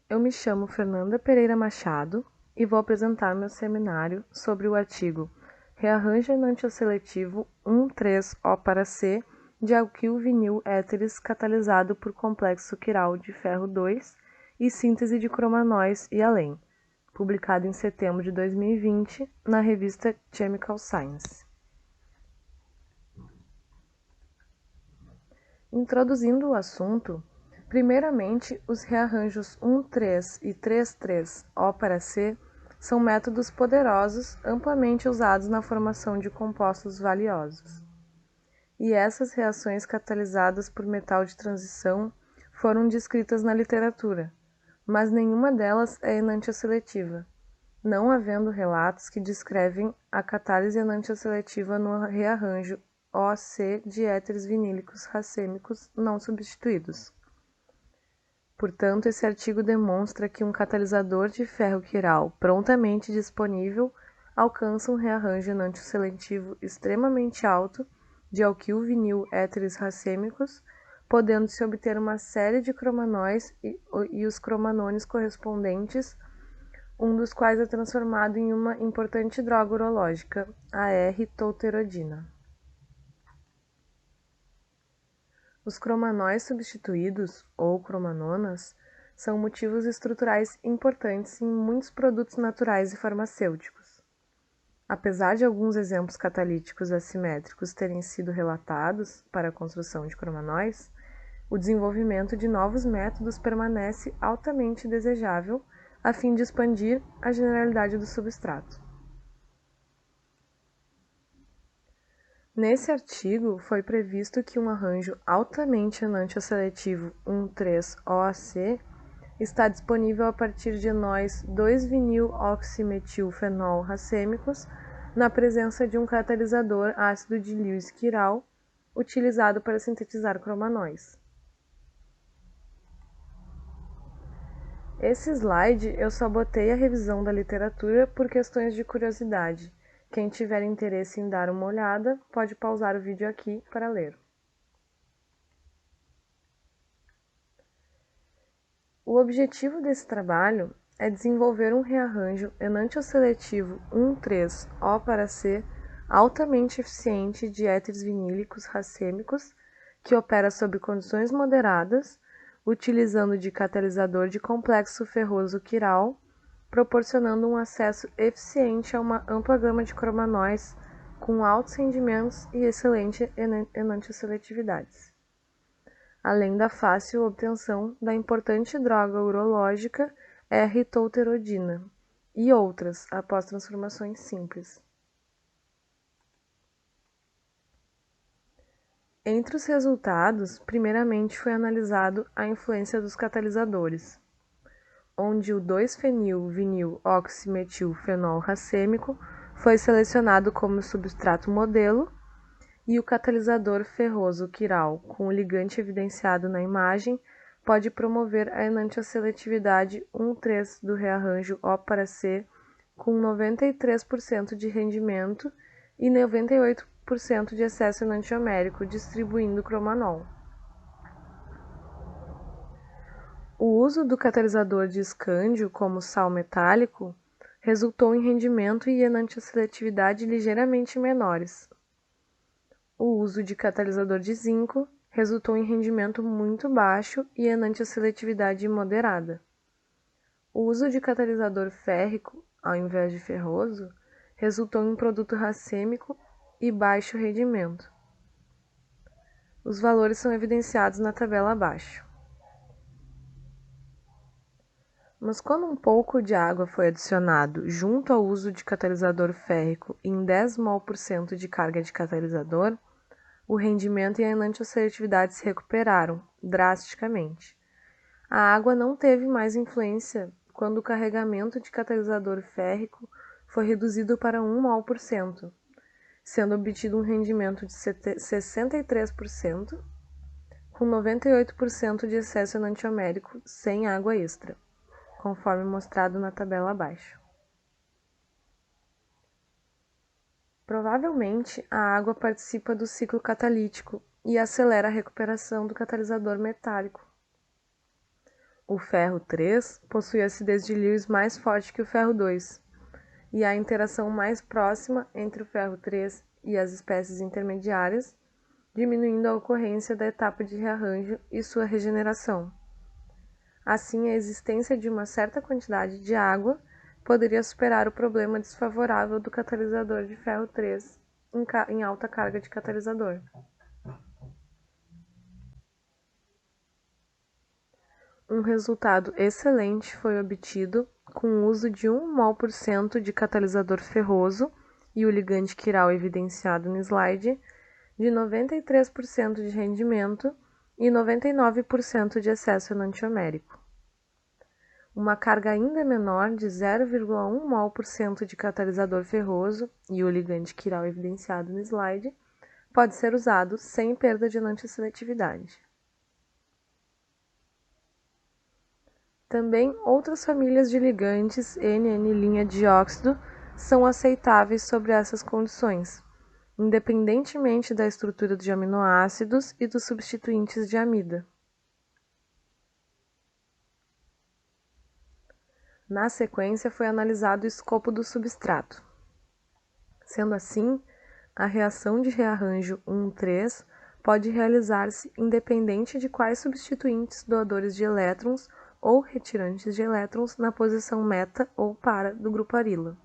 Eu me chamo Fernanda Pereira Machado e vou apresentar meu seminário sobre o artigo Rearranjo enantioseletivo 1,3-O para C de alquil-vinil éteres catalisado por complexo quiral de ferro 2 e síntese de cromanóis e além, publicado em setembro de 2020 na revista Chemical Science. Introduzindo o assunto, primeiramente, os rearranjos 1,3 e 3,3-O para C são métodos poderosos amplamente usados na formação de compostos valiosos. E essas reações catalisadas por metal de transição foram descritas na literatura, mas nenhuma delas é enantioseletiva, não havendo relatos que descrevem a catálise enantioseletiva no rearranjo OC de éteres vinílicos racêmicos não substituídos. Portanto, esse artigo demonstra que um catalisador de ferro quiral prontamente disponível alcança um rearranjo enantioseletivo extremamente alto de alquil-vinil éteres racêmicos, podendo-se obter uma série de cromanóis e os cromanônios correspondentes, um dos quais é transformado em uma importante droga urológica, a R-tolterodina. Os cromanóis substituídos, ou cromanonas, são motivos estruturais importantes em muitos produtos naturais e farmacêuticos. Apesar de alguns exemplos catalíticos assimétricos terem sido relatados para a construção de cromanóis, o desenvolvimento de novos métodos permanece altamente desejável a fim de expandir a generalidade do substrato. Nesse artigo, foi previsto que um arranjo altamente enantioseletivo 1,3-OAC está disponível a partir de enóis 2-vinil-oximetilfenol racêmicos na presença de um catalisador ácido de Lewis-Chiral utilizado para sintetizar cromanóis. Esse slide eu só botei a revisão da literatura por questões de curiosidade. Quem tiver interesse em dar uma olhada, pode pausar o vídeo aqui para ler. O objetivo desse trabalho é desenvolver um rearranjo enantioseletivo 1,3-O para C altamente eficiente de éteres vinílicos racêmicos que opera sob condições moderadas, utilizando de catalisador de complexo ferroso quiral, proporcionando um acesso eficiente a uma ampla gama de cromanóis com altos rendimentos e excelente enantioseletividades, além da fácil obtenção da importante droga urológica R-tolterodina e outras após transformações simples. Entre os resultados, primeiramente foi analisado a influência dos catalisadores, onde o 2-fenil-vinil-oximetilfenol racêmico foi selecionado como substrato modelo e o catalisador ferroso quiral, com o ligante evidenciado na imagem, pode promover a enantioseletividade 1,3 do rearranjo O para C com 93% de rendimento e 98% de excesso enantiomérico, distribuindo cromanol. O uso do catalisador de escândio como sal metálico resultou em rendimento e enantioseletividade ligeiramente menores. O uso de catalisador de zinco resultou em rendimento muito baixo e enantioseletividade moderada. O uso de catalisador férrico, ao invés de ferroso, resultou em um produto racêmico e baixo rendimento. Os valores são evidenciados na tabela abaixo. Mas quando um pouco de água foi adicionado junto ao uso de catalisador férrico em 10 mol% de carga de catalisador, o rendimento e a enantioseletividade se recuperaram drasticamente. A água não teve mais influência quando o carregamento de catalisador férrico foi reduzido para 1 mol%, sendo obtido um rendimento de 63%, com 98% de excesso enantiomérico sem água extra, conforme mostrado na tabela abaixo. Provavelmente, a água participa do ciclo catalítico e acelera a recuperação do catalisador metálico. O ferro 3 possui acidez de Lewis mais forte que o ferro 2, e a interação mais próxima entre o ferro 3 e as espécies intermediárias, diminuindo a ocorrência da etapa de rearranjo e sua regeneração. Assim, a existência de uma certa quantidade de água poderia superar o problema desfavorável do catalisador de ferro 3 em alta carga de catalisador. Um resultado excelente foi obtido com o uso de 1 mol% de catalisador ferroso e o ligante quiral evidenciado no slide, de 93% de rendimento e 99% de excesso enantiomérico. Uma carga ainda menor de 0,1 mol% de catalisador ferroso e o ligante quiral evidenciado no slide pode ser usado sem perda de enantioseletividade. Também outras famílias de ligantes NN'-dióxido são aceitáveis sob essas condições, independentemente da estrutura de aminoácidos e dos substituintes de amida. Na sequência, foi analisado o escopo do substrato. Sendo assim, a reação de rearranjo 1,3 pode realizar-se independente de quais substituintes doadores de elétrons ou retirantes de elétrons na posição meta ou para do grupo arila,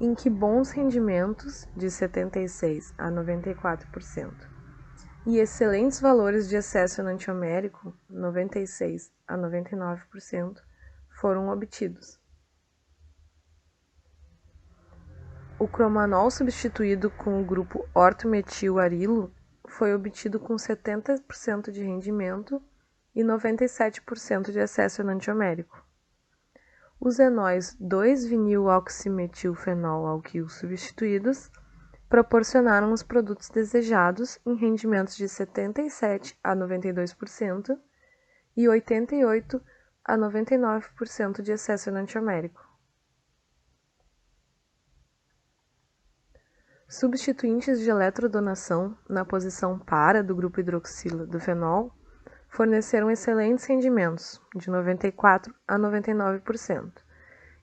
em que bons rendimentos, de 76 a 94%, e excelentes valores de excesso enantiomérico, 96 a 99%, foram obtidos. O cromanol substituído com o grupo ortometil-arilo foi obtido com 70% de rendimento e 97% de excesso enantiomérico. Os enóis 2-vinil-oximetilfenol-alquil substituídos proporcionaram os produtos desejados em rendimentos de 77 a 92% e 88 a 99% de excesso enantiomérico. Substituintes de eletrodonação na posição para do grupo hidroxila do fenol forneceram excelentes rendimentos, de 94 a 99%,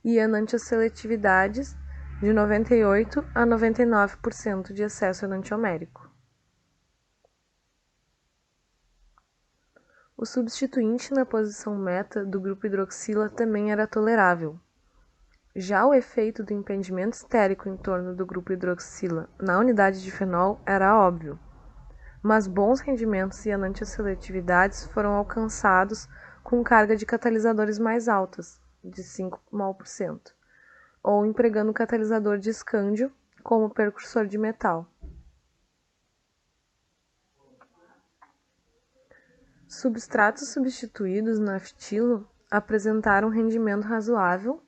e enantioseletividades de 98 a 99% de excesso enantiomérico. O substituinte na posição meta do grupo hidroxila também era tolerável. Já o efeito do impedimento estérico em torno do grupo hidroxila na unidade de fenol era óbvio, mas bons rendimentos e enantioseletividades foram alcançados com carga de catalisadores mais altas, de 5 mol%, ou empregando catalisador de escândio como precursor de metal. Substratos substituídos no naftilo apresentaram rendimento razoável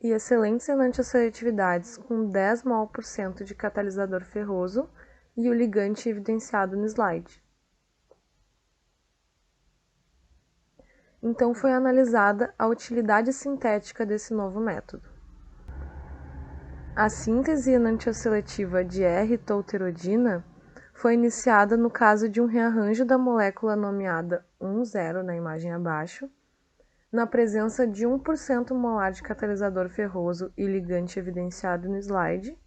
e excelentes enantioseletividades com 10 mol% de catalisador ferroso e o ligante evidenciado no slide. Então foi analisada a utilidade sintética desse novo método. A síntese enantioseletiva de R-tolterodina foi iniciada no caso de um rearranjo da molécula nomeada 1,0 na imagem abaixo, na presença de 1% molar de catalisador ferroso e ligante evidenciado no slide,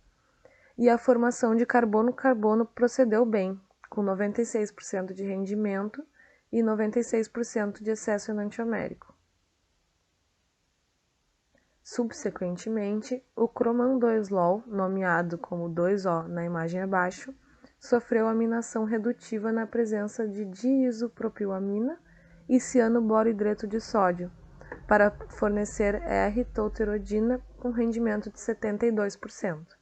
e a formação de carbono-carbono procedeu bem, com 96% de rendimento e 96% de excesso enantiomérico. Subsequentemente, o croman-2-lol, nomeado como 2O na imagem abaixo, sofreu aminação redutiva na presença de diisopropilamina e cianoborohidreto de sódio, para fornecer R-tolterodina com rendimento de 72%.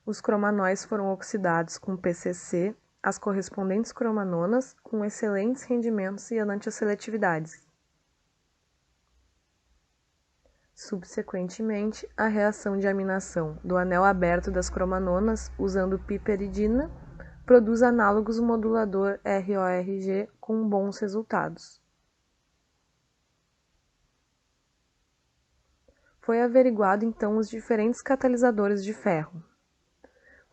Os cromanóis foram oxidados com PCC, as correspondentes cromanonas, com excelentes rendimentos e enantioseletividades. Subsequentemente, a reação de aminação do anel aberto das cromanonas usando piperidina produz análogos modulador RORG com bons resultados. Foi averiguado então os diferentes catalisadores de ferro.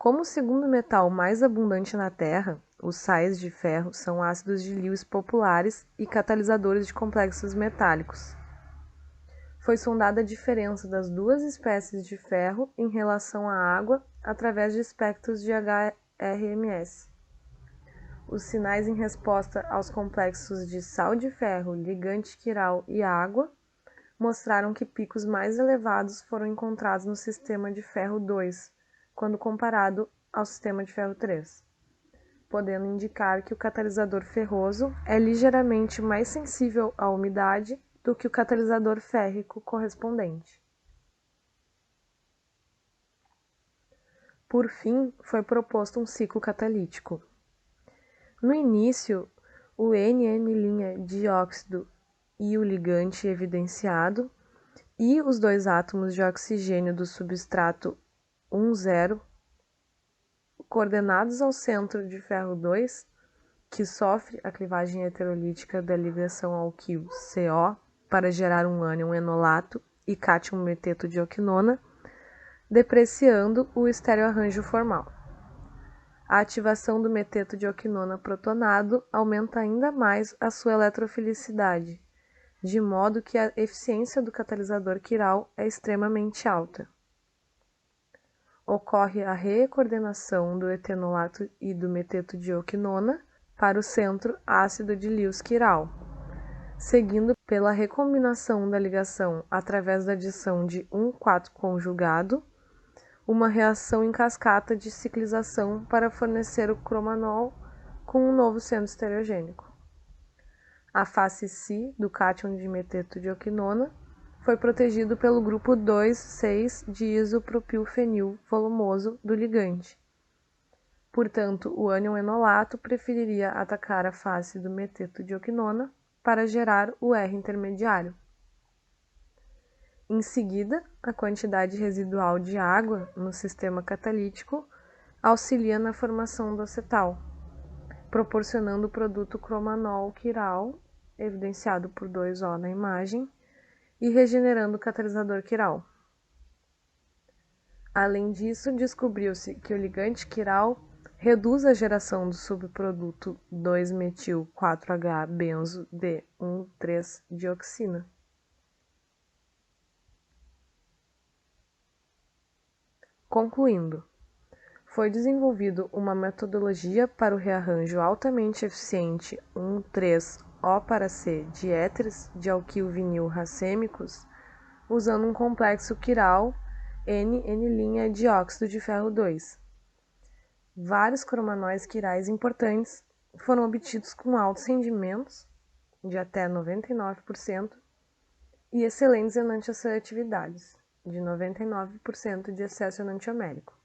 Como o segundo metal mais abundante na Terra, Os sais de ferro são ácidos de Lewis populares e catalisadores de complexos metálicos. Foi sondada a diferença das duas espécies de ferro em relação à água através de espectros de HRMS. Os sinais em resposta aos complexos de sal de ferro, ligante quiral e água mostraram que picos mais elevados foram encontrados no sistema de ferro 2, quando comparado ao sistema de ferro 3, podendo indicar que o catalisador ferroso é ligeiramente mais sensível à umidade do que o catalisador férrico correspondente. Por fim, foi proposto um ciclo catalítico. No início, o NN' e o ligante evidenciado e os dois átomos de oxigênio do substrato 1,0 coordenados ao centro de ferro 2, que sofre a clivagem heterolítica da ligação alquil CO para gerar um ânion enolato e cátion meteto de oquinona, depreciando o estereoarranjo formal. A ativação do meteto de oquinona protonado aumenta ainda mais a sua eletrofilicidade, de modo que a eficiência do catalisador quiral é extremamente alta. Ocorre a recoordenação do etenolato e do meteto de oquinona para o centro ácido de Lewis quiral, seguindo pela recombinação da ligação através da adição de 1,4 conjugado, uma reação em cascata de ciclização para fornecer o cromanol com um novo centro estereogênico. A face Si do cátion de meteto de oquinona foi protegido pelo grupo 2,6 de isopropilfenil volumoso do ligante. Portanto, o ânion enolato preferiria atacar a face do meteto de oquinona para gerar o R intermediário. Em seguida, a quantidade residual de água no sistema catalítico auxilia na formação do acetal, proporcionando o produto cromanol quiral, evidenciado por 2O na imagem, e regenerando o catalisador quiral. Além disso, descobriu-se que o ligante quiral reduz a geração do subproduto 2-metil-4H-benzo-D1,3-dioxina. Concluindo, foi desenvolvido uma metodologia para o rearranjo altamente eficiente 1,3-O-C de éteres de alquil-vinil racêmicos usando um complexo quiral N' dióxido de ferro 2. Vários cromanóis quirais importantes foram obtidos com altos rendimentos, de até 99%, e excelentes enantioseletividades, de 99% de excesso enantiomérico.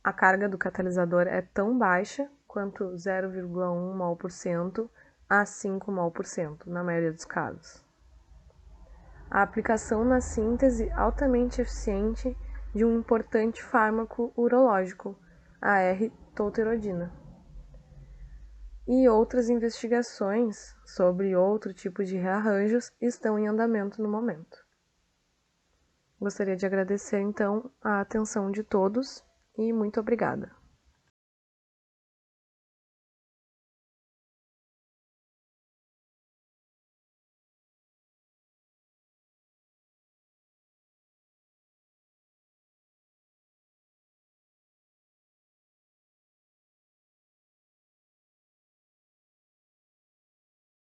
A carga do catalisador é tão baixa quanto 0,1 mol% a 5 mol% na maioria dos casos. A aplicação na síntese altamente eficiente de um importante fármaco urológico, a R-tolterodina. E outras investigações sobre outro tipo de rearranjos estão em andamento no momento. Gostaria de agradecer, então, a atenção de todos e muito obrigada.